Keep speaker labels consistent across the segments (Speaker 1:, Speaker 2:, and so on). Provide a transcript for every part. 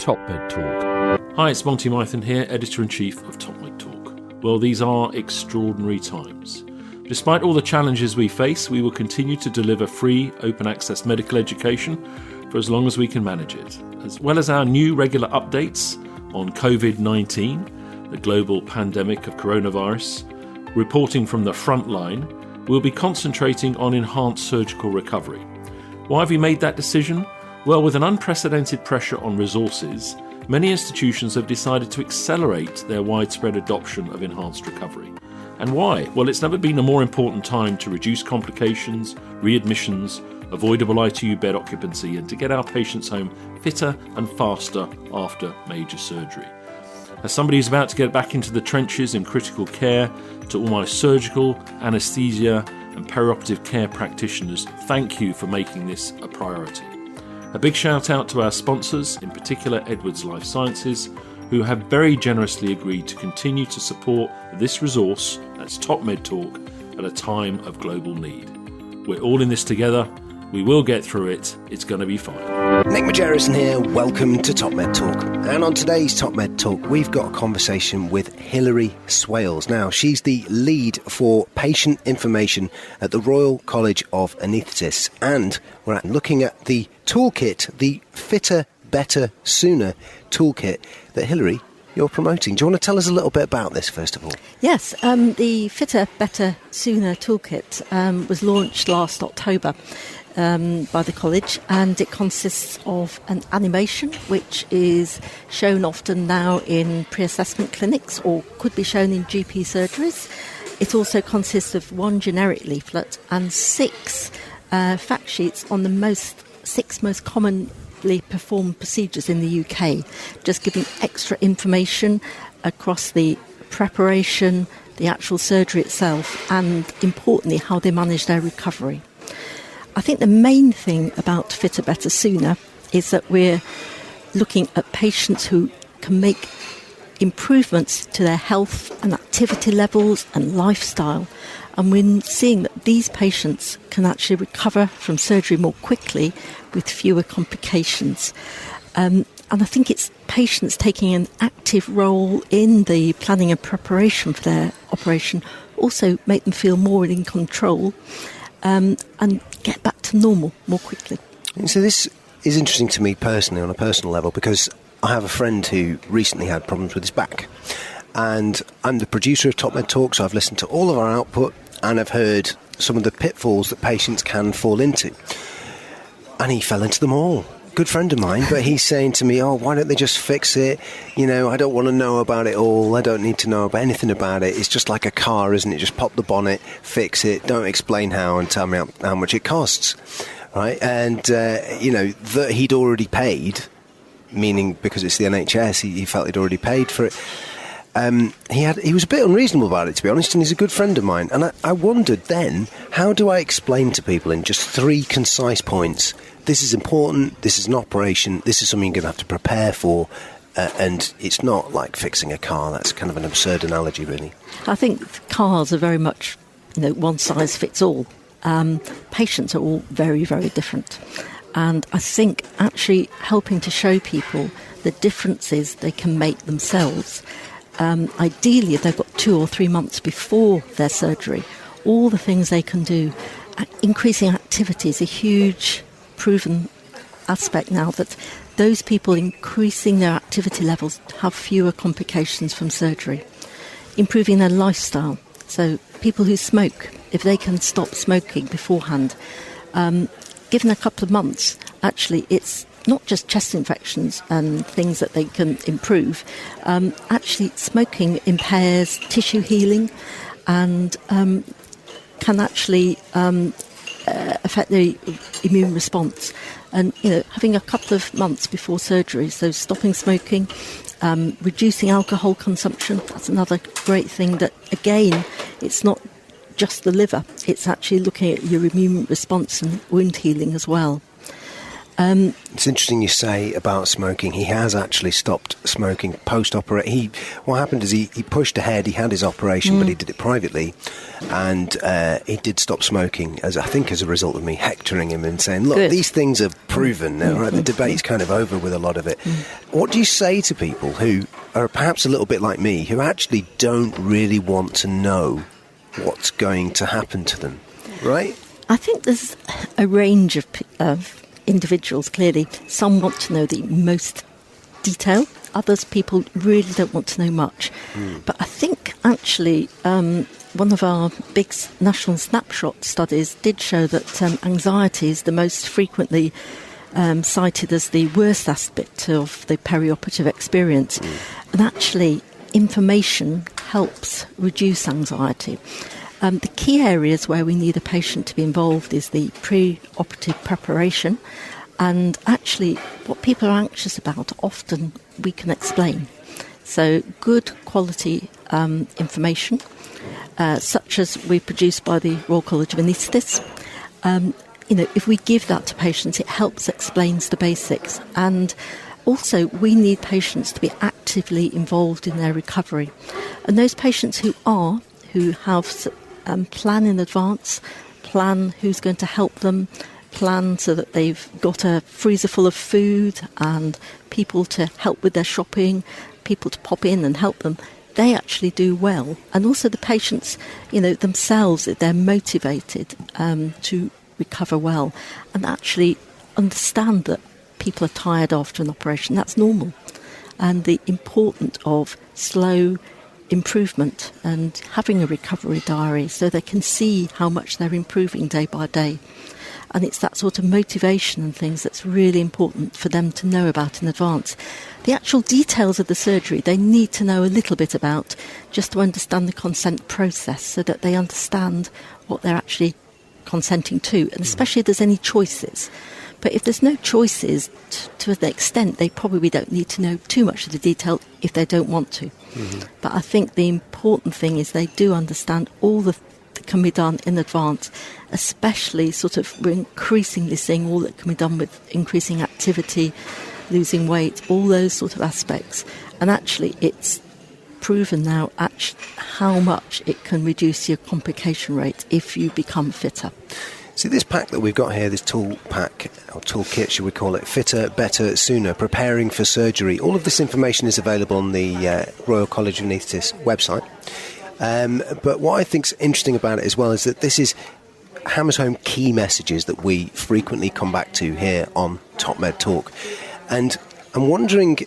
Speaker 1: Top Med Talk.
Speaker 2: Hi, it's Monty Mython here, Editor-in-Chief of Top Med Talk. Well, these are extraordinary times. Despite all the challenges we face, we will continue to deliver free, open access medical education for as long as we can manage it, as well as our new regular updates on COVID-19, the global pandemic of coronavirus. Reporting from the front line, we'll be concentrating on enhanced surgical recovery. Why have we made that decision? Well, with an unprecedented pressure on resources, many institutions have decided to accelerate their widespread adoption of enhanced recovery. And why? Well, it's never been a more important time to reduce complications, readmissions, avoidable ITU bed occupancy, and to get our patients home fitter and faster after major surgery. As somebody who's about to get back into the trenches in critical care, to all my surgical, anaesthesia and perioperative care practitioners, thank you for making this a priority. A big shout out to our sponsors, in particular Edwards Life Sciences, who have very generously agreed to continue to support this resource, that's Top Med Talk, at a time of global need. We're all in this together. We will get through it. It's going to be fine.
Speaker 3: Nick Margerrison here. Welcome to Top Med Talk. And on today's Top Med Talk, we've got a conversation with Hilary Swales. Now, she's the lead for patient information at the Royal College of Anaesthetists. And we're looking at the toolkit, the Fitter, Better, Sooner toolkit that Hilary, you're promoting. Do you want to tell us a little bit about this, first of all?
Speaker 4: Yes, the Fitter, Better, Sooner toolkit was launched last October by the college, and it consists of an animation which is shown often now in pre-assessment clinics or could be shown in GP surgeries. It also consists of one generic leaflet and 6 fact sheets on the 6 most commonly performed procedures in the UK, just giving extra information across the preparation, the actual surgery itself, and importantly how they manage their recovery. I think the main thing about Fitter, Better, Sooner is that we're looking at patients who can make improvements to their health and activity levels and lifestyle. And we're seeing that these patients can actually recover from surgery more quickly with fewer complications. And I think it's patients taking an active role in the planning and preparation for their operation also make them feel more in control and get back to normal more quickly.
Speaker 3: So this is interesting to me personally on a personal level, because I have a friend who recently had problems with his back. And I'm the producer of Top Med Talk, so I've listened to all of our output and I've heard some of the pitfalls that patients can fall into. And he fell into them all. Good friend of mine, but he's saying to me, why don't they just fix it? You know, I don't want to know about it all. I don't need to know about anything about it. It's just like a car, isn't it? Just pop the bonnet, fix it, don't explain how, and tell me how much it costs, right? And, that he'd already paid, meaning because it's the NHS, he felt he'd already paid for it. He was a bit unreasonable about it, to be honest, and he's a good friend of mine. And I wondered then, how do I explain to people in just 3 concise points, this is important, this is an operation, this is something you're going to have to prepare for, and it's not like fixing a car. That's kind of an absurd analogy, really.
Speaker 4: I think cars are very much, one size fits all. Patients are all very, very different. And I think actually helping to show people the differences they can make themselves. Ideally, if they've got 2 or 3 months before their surgery, all the things they can do. Increasing activity is a huge proven aspect now, that those people increasing their activity levels have fewer complications from surgery. Improving their lifestyle. So people who smoke, if they can stop smoking beforehand, given a couple of months, actually it's not just chest infections and things that they can improve. Actually, smoking impairs tissue healing and can actually affect the immune response. And, having a couple of months before surgery, so stopping smoking, reducing alcohol consumption, that's another great thing that, again, it's not just the liver, it's actually looking at your immune response and wound healing as well.
Speaker 3: It's interesting you say about smoking. He has actually stopped smoking post-operation. What happened is he pushed ahead. He had his operation, but he did it privately, and he did stop smoking, as a result of me hectoring him and saying, look, these things are proven. Right? The debate's kind of over with a lot of it. What do you say to people who are perhaps a little bit like me, who actually don't really want to know what's going to happen to them, right?
Speaker 4: I think there's a range of individuals, clearly. Some want to know the most detail. Others, people really don't want to know much. But I think, actually, one of our big national snapshot studies did show that anxiety is the most frequently cited as the worst aspect of the perioperative experience. And actually, information helps reduce anxiety. The key areas where we need a patient to be involved is the pre-operative preparation, and actually what people are anxious about often we can explain. So good quality information, such as we produce by the Royal College of Anaesthetists. If we give that to patients, it helps explains the basics. And also, we need patients to be actively involved in their recovery. And those patients who have plan in advance, plan who's going to help them, plan so that they've got a freezer full of food and people to help with their shopping, people to pop in and help them, they actually do well. And also the patients, themselves, they're motivated to recover well and actually understand that people are tired after an operation. That's normal. And the importance of slow improvement and having a recovery diary so they can see how much they're improving day by day. And it's that sort of motivation and things that's really important for them to know about in advance. The actual details of the surgery they need to know a little bit about just to understand the consent process so that they understand what they're actually consenting to, and especially if there's any choices. But if there's no choices, to an extent, they probably don't need to know too much of the detail if they don't want to. But I think the important thing is they do understand all that can be done in advance, especially we're increasingly seeing all that can be done with increasing activity, losing weight, all those sort of aspects. And actually, it's proven now how much it can reduce your complication rate if you become fitter.
Speaker 3: See, this pack that we've got here, this tool pack, or toolkit, should we call it, Fitter, Better, Sooner, Preparing for Surgery. All of this information is available on the Royal College of Anaesthetists website. But what I think's interesting about it as well is that this hammers home key messages that we frequently come back to here on Top Med Talk. And I'm wondering,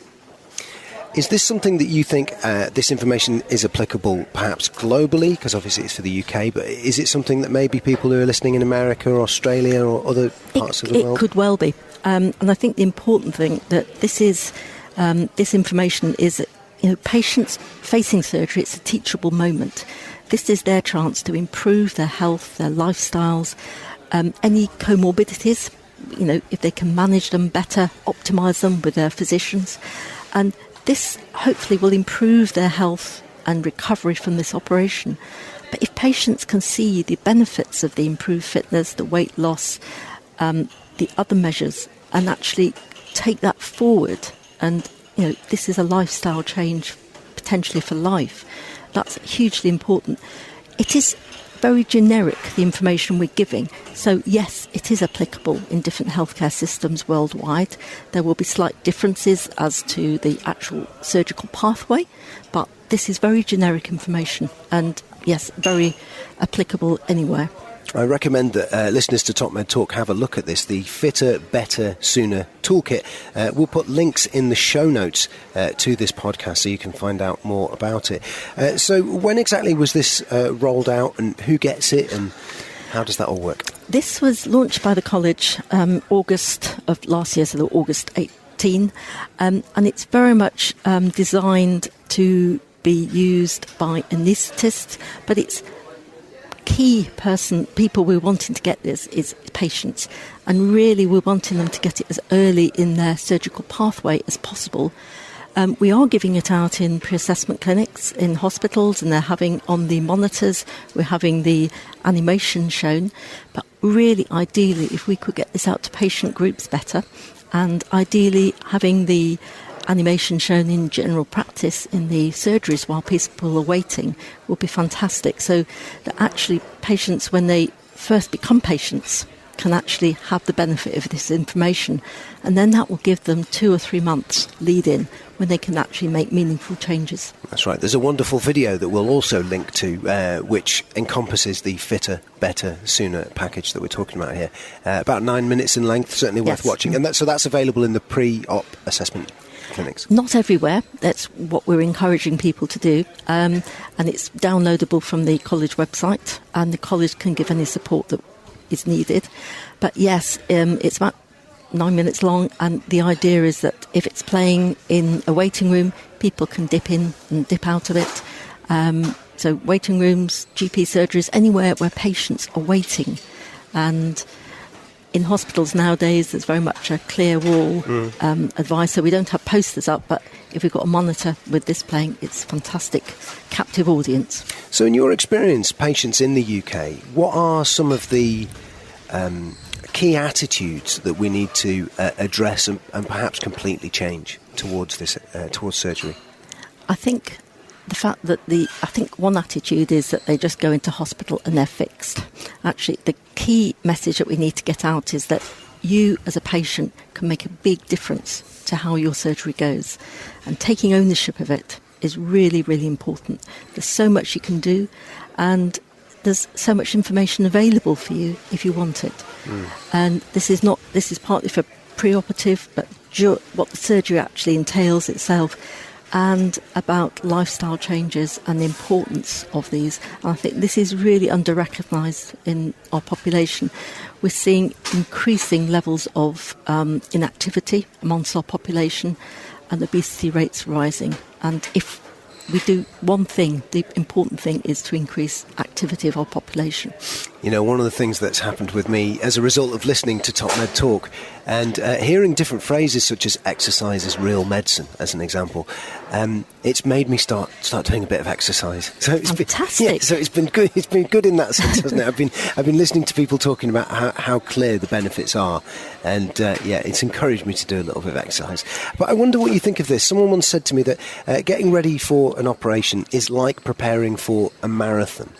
Speaker 3: is this something that you think this information is applicable perhaps globally, because obviously it's for the UK, but is it something that maybe people who are listening in America or Australia or other parts of the world?
Speaker 4: It could well be. And I think the important thing that this information is, patients facing surgery, it's a teachable moment. This is their chance to improve their health, their lifestyles, any comorbidities, if they can manage them better, optimise them with their physicians. And this hopefully will improve their health and recovery from this operation. But if patients can see the benefits of the improved fitness, the weight loss, the other measures, and actually take that forward, and this is a lifestyle change potentially for life, that's hugely important. It is very generic, the information we're giving. So yes, it is applicable in different healthcare systems worldwide. There will be slight differences as to the actual surgical pathway, but this is very generic information and yes, very applicable anywhere.
Speaker 3: I recommend that listeners to Top Med Talk have a look at this, the Fitter, Better, Sooner toolkit. We'll put links in the show notes to this podcast so you can find out more about it. So when exactly was this rolled out, and who gets it, and how does that all work?
Speaker 4: This was launched by the college August of last year, so August 18, and it's very much designed to be used by anaesthetists, but it's people we're wanting to get this is patients, and really we're wanting them to get it as early in their surgical pathway as possible, We are giving it out in pre-assessment clinics, in hospitals, and they're having on the monitors, we're having the animation shown. But really, ideally, if we could get this out to patient groups better, and ideally having the animation shown in general practice in the surgeries while people are waiting would be fantastic. So that actually patients, when they first become patients, can actually have the benefit of this information, and then that will give them 2 or 3 months lead in when they can actually make meaningful changes.
Speaker 3: That's right. There's a wonderful video that we'll also link to, which encompasses the Fitter, Better, Sooner package that we're talking about here. About 9 minutes in length, certainly worth watching. And so that's available in the pre-op assessment clinics.
Speaker 4: Not everywhere. That's what we're encouraging people to do. And it's downloadable from the college website, and the college can give any support that is needed. But yes, it's about 9 minutes long, and the idea is that if it's playing in a waiting room, people can dip in and dip out of it. So waiting rooms, GP surgeries, anywhere where patients are waiting. And in hospitals nowadays, there's very much a clear wall advice, so we don't have posters up, but if we've got a monitor with this playing, it's fantastic, captive audience.
Speaker 3: So in your experience, patients in the UK, what are some of the key attitudes that we need to address and perhaps completely change towards this towards surgery?
Speaker 4: I think the fact that one attitude is that they just go into hospital and they're fixed. Actually, the key message that we need to get out is that you as a patient can make a big difference to how your surgery goes, and taking ownership of it is really, really important. There's so much you can do, and there's so much information available for you if you want it. And this is partly for pre-operative, but what the surgery actually entails itself, and about lifestyle changes and the importance of these. And I think this is really under-recognised in our population. We're seeing increasing levels of inactivity amongst our population, and obesity rates rising. And if we do one thing, the important thing is to increase activity of our population.
Speaker 3: You know, one of the things that's happened with me as a result of listening to Top Med Talk and hearing different phrases such as exercise is real medicine, as an example, it's made me start doing a bit of exercise. So it's
Speaker 4: fantastic.
Speaker 3: So it's been good. It's been good in that sense, hasn't it? I've been listening to people talking about how clear the benefits are, and it's encouraged me to do a little bit of exercise. But I wonder what you think of this. Someone once said to me that getting ready for an operation is like preparing for a marathon.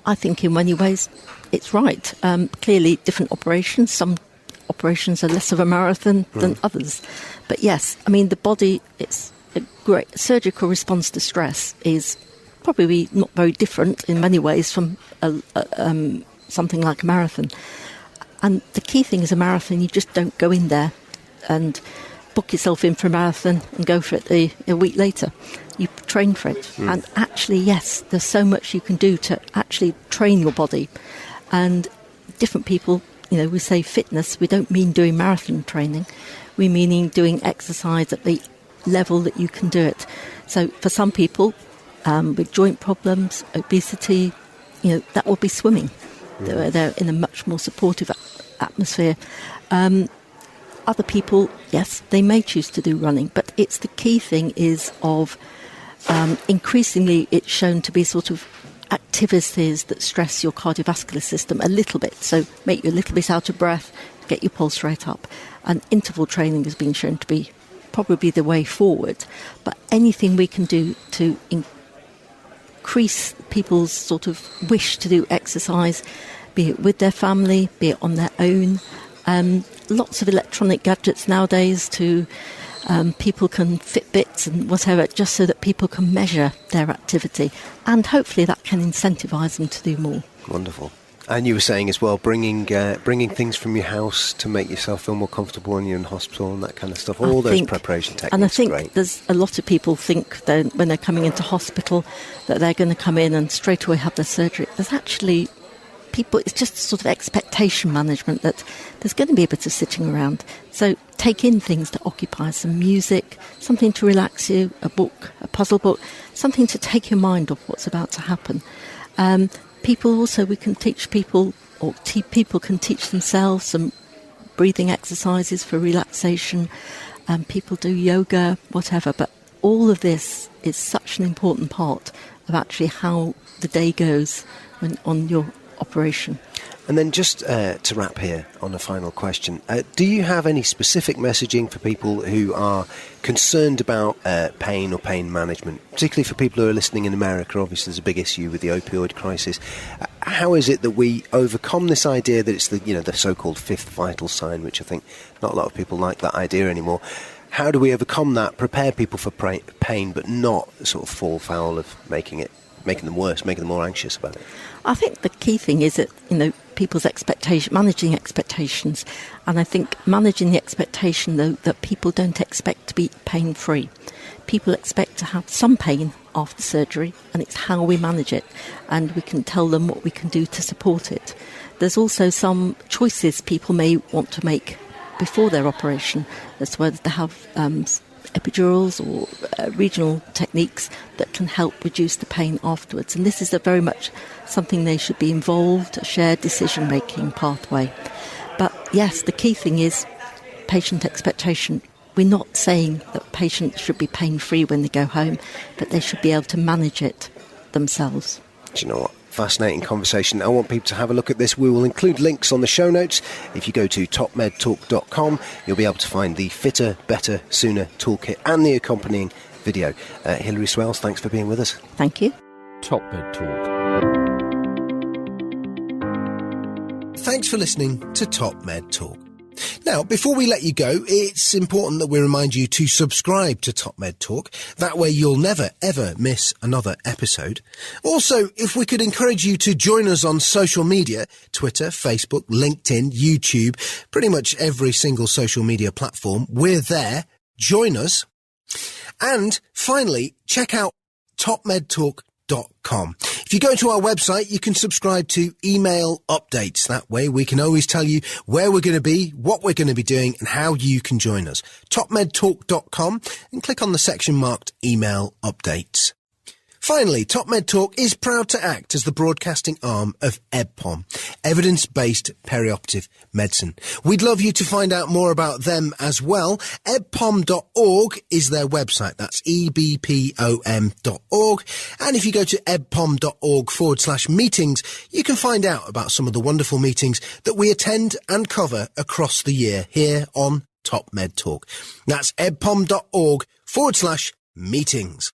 Speaker 4: I think in many ways it's right. Clearly, different operations. Some operations are less of a marathon than others. But yes, I mean, the body, it's a great surgical response to stress is probably not very different in many ways from something like a marathon. And the key thing is a marathon, you just don't go in there and book yourself in for a marathon and go for it a week later. You train for it. And actually, yes, there's so much you can do to actually train your body. And different people, we say fitness, we don't mean doing marathon training. We mean doing exercise at the level that you can do it. So for some people with joint problems, obesity, that will be swimming. They're in a much more supportive atmosphere. Other people, yes, they may choose to do running, but it's the key thing is of increasingly it's shown to be sort of activities that stress your cardiovascular system a little bit, so make you a little bit out of breath, get your pulse rate up. And interval training has been shown to be probably the way forward. But anything we can do to increase people's sort of wish to do exercise, be it with their family, be it on their own. Lots of electronic gadgets nowadays to people can Fitbits and whatever, just so that people can measure their activity, and hopefully that can incentivise them to do more.
Speaker 3: Wonderful. And you were saying as well, bringing things from your house to make yourself feel more comfortable when you're in hospital and that kind of stuff. All those preparation techniques.
Speaker 4: And I think
Speaker 3: great.
Speaker 4: There's a lot of people think that when they're coming into hospital that they're going to come in and straight away have their surgery. There's actually people, it's just sort of expectation management that there's going to be a bit of sitting around. So take in things to occupy, some music, something to relax you, a book, a puzzle book, something to take your mind off what's about to happen. People also, we can teach people, or people can teach themselves some breathing exercises for relaxation. people do yoga, whatever, but all of this is such an important part of actually how the day goes on your operation.
Speaker 3: And then just to wrap here on a final question, do you have any specific messaging for people who are concerned about pain or pain management, particularly for people who are listening in America? Obviously there's a big issue with the opioid crisis. How is it that we overcome this idea that it's the so-called fifth vital sign, which I think not a lot of people like that idea anymore? How do we overcome that, prepare people for pain, but not sort of fall foul of making them worse, making them more anxious about it?
Speaker 4: I think the key thing is that, people's managing expectations. And I think managing the expectation, though, that people don't expect to be pain-free. People expect to have some pain after surgery, and it's how we manage it. And we can tell them what we can do to support it. There's also some choices people may want to make before their operation, as to whether to have epidurals or regional techniques that can help reduce the pain afterwards. And this is very much something they should be involved, a shared decision-making pathway. But yes, the key thing is patient expectation. We're not saying that patients should be pain-free when they go home, but they should be able to manage it themselves.
Speaker 3: Do you know what? Fascinating conversation. I want people to have a look at this. We will include links on the show notes. If you go to topmedtalk.com, you'll be able to find the Fitter, Better, Sooner toolkit and the accompanying video. Hilary Swales, thanks for being with us.
Speaker 4: Thank you.
Speaker 2: Top Med Talk.
Speaker 1: Thanks for listening to Top Med Talk. Now, before we let you go, it's important that we remind you to subscribe to Top Med Talk. That way you'll never, ever miss another episode. Also, if we could encourage you to join us on social media, Twitter, Facebook, LinkedIn, YouTube, pretty much every single social media platform, we're there. Join us. And finally, check out topmedtalk.com. If you go to our website, you can subscribe to email updates. That way we can always tell you where we're going to be, what we're going to be doing, and how you can join us. topmedtalk.com and click on the section marked email updates. Finally, Top Med Talk is proud to act as the broadcasting arm of EBPOM, Evidence-Based Perioperative Medicine. We'd love you to find out more about them as well. ebpom.org is their website. That's ebpom.org. And if you go to ebpom.org/meetings, you can find out about some of the wonderful meetings that we attend and cover across the year here on Top Med Talk. That's ebpom.org/meetings.